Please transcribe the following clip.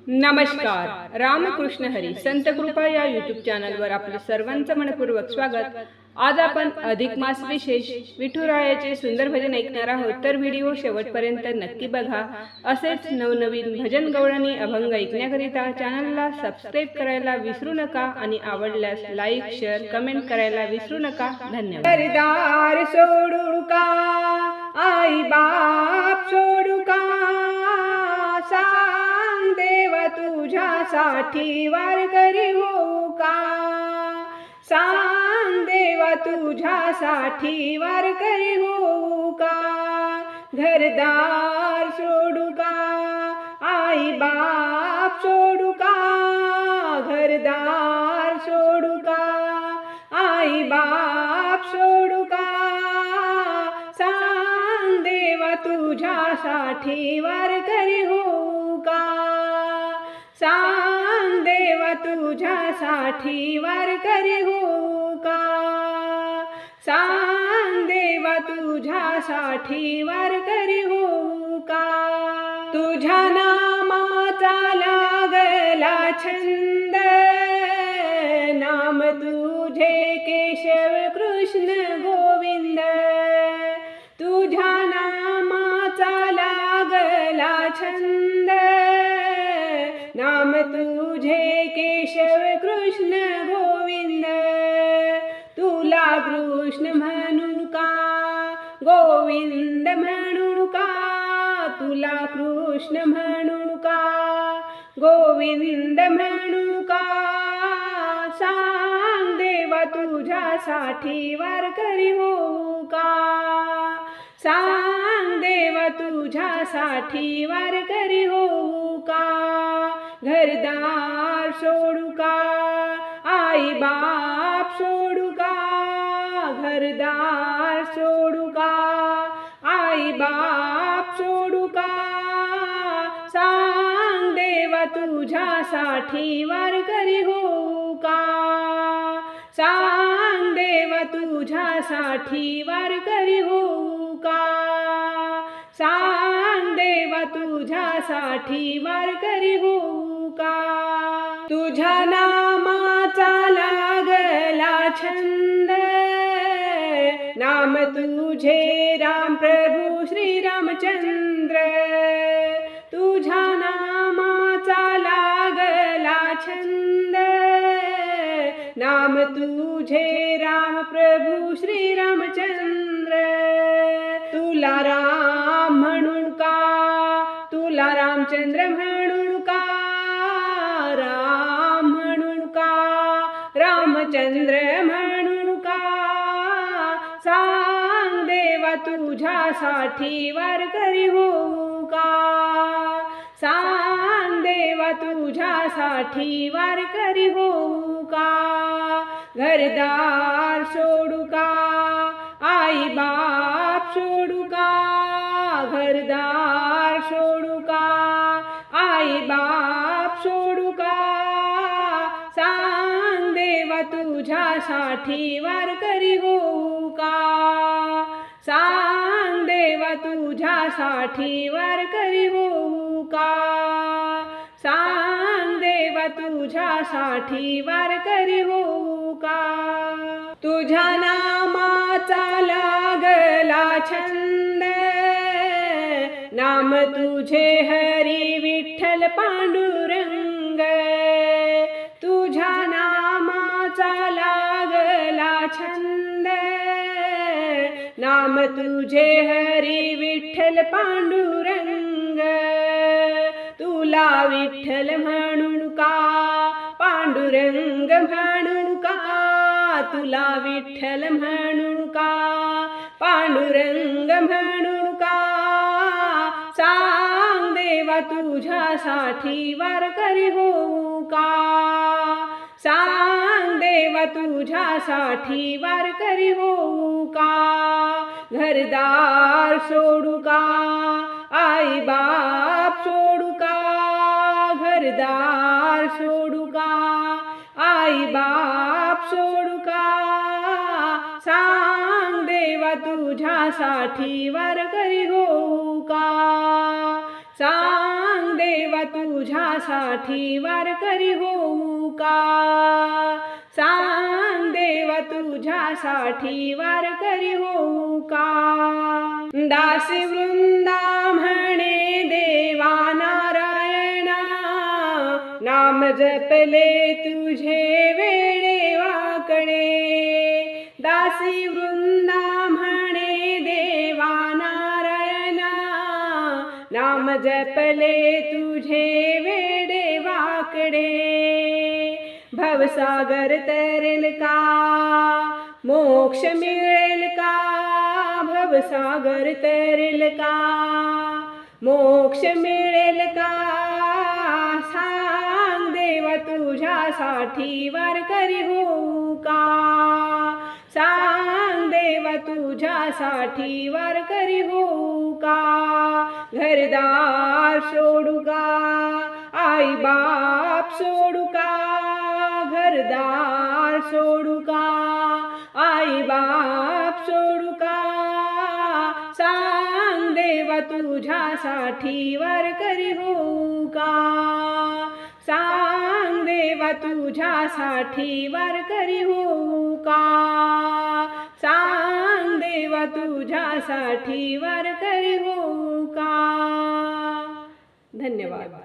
नमस्कार. रामकृष्ण हरी संत कृपा या यूट्यूब चॅनलवर आपले सर्वांचं मनपूर्वक स्वागत. आज आपण अधिक मास विशेष विठुरायाचे सुंदर भजन ऐकणार आहोत, तर व्हिडिओ शेवटपर्यंत नक्की बघा. असेच नवनवीन भजन गवळणी अभंग ऐकण्याकरिता चॅनलला सबस्क्राईब करायला विसरू नका आणि आवडल्यास लाईक शेअर कमेंट करायला विसरू नका. धन्यवाद. घरदार सोडू का, आई बाप सोडू का, सांग देवा तुझ्यासाठी वारकरी होऊ का, सांग देवा तुझ्यासाठी वारकरी होऊ का. घरदार सोडू का, आई बाप सोडू का, घरदार सोडू का, आई बाप सोडू का, सांग देवा तुझ्यासाठी वारकरी होऊ का, सांग देवा तुझ्यासाठी वारकरी होऊ का, सांग देवा तुझ्यासाठी वारकरी होऊ का. तुझ्या नामाचा लागला छंद, नाम तुझे केशव कृष्ण गोविंद, तुझ्या नामाचा लागला छंद, नाम तुझे केशव कृष्ण गोविंद. तुला कृष्ण म्हणून का, गोविंद म्हणून का, तुला कृष्ण म्हणून का, गोविंद म्हणून का, सांग देवा तुझ्यासाठी वारकरी होऊ का, सांग देवा तुझ्यासाठी वारकरी होऊ का. घरदार सोडू का, आई बाप सोडू का, घरदार सोडू का, आई बाप सोडू का, सांग देवा तुझ्यासाठी वारकरी होऊ का, सांग देवा तुझ्यासाठी वारकरी होऊ का, सांग देवा तुझ्यासाठी वारकरी होऊ का. तुझ्या नामाचा लागला छंद, नाम तुझे राम प्रभू श्री रामचंद्र, तुझ्या नामाचा लागला छंद, नाम तुझे राम प्रभू श्री रामचंद्र. तुला राम म्हणून का, तुला रामचंद्र म्हणून का, राम म्हणून का, रामचंद्र म्हणून का, सांग देवा तुझ्यासाठी वारकरी होऊ का, सांग देवा तुझ्यासाठी वारकरी होऊ का. घरदार सोडू का, आई बाप सोडू का, घरदार सोडू का, आई बाप सोडू का, सांग देवा तुझ्यासाठी वारकरी होऊ का, सांग देवा तुझ्यासाठी वारकरी होऊ का, सांग देवा तुझ्यासाठी वारकरी होऊ का. तुझ्या नामाचा लागला छंद, नाम तुझे हरी विठ्ठल पांडुरंग, तुझ्या नामाचा लागला छंद, नाम तुझे हरी विठ्ठल पांडुरंग. तुला विठ्ठल म्हणून का, पांडुरंग म्हणून का, तुला विठ्ठल म्हणून का, पांडुरंग म्हणून का, सांग देवा तुझ्यासाठी वारकरी होऊ का, सांग देवा तुझ्यासाठी वारकरी होऊ का. घरदार सोडू का, आई बाप सोडू का, घरदार सोडू का, आई बाप सोडू का, सांग देवा तुझ्यासाठी वारकरी होऊ का, सांग देवा देवा तुझ्यासाठी वारकरी होऊ का? सांग देवा तुझ्यासाठी वारकरी होऊ का? दासी वृंदा म्हणे देवा नारायणा, नाम जपले तुझे वेडे वाकडे. दासी वृंदा म्हणे देवा नारायणा, नाम जपले तुझे वेडे वाकडे. भवसागर तरेल का? मोक्ष मिळेल का? भवसागर तरेल का? मोक्ष मिळेल का? सांग देवा तुझ्यासाठी वारकरी होऊ का? सांग देवा तुझ्यासाठी वारकरी होऊ का? घरदार सोडू का? आई बाप सोडू का? घरदार सोडू का? आई बाप सोडू का? सांग देवा तुझ्यासाठी वारकरी होऊ का? सांग देवा तुझ्यासाठी वारकरी होऊ का? सांग देवा तुझ्यासाठी वारकरी होऊ का? धन्यवाद.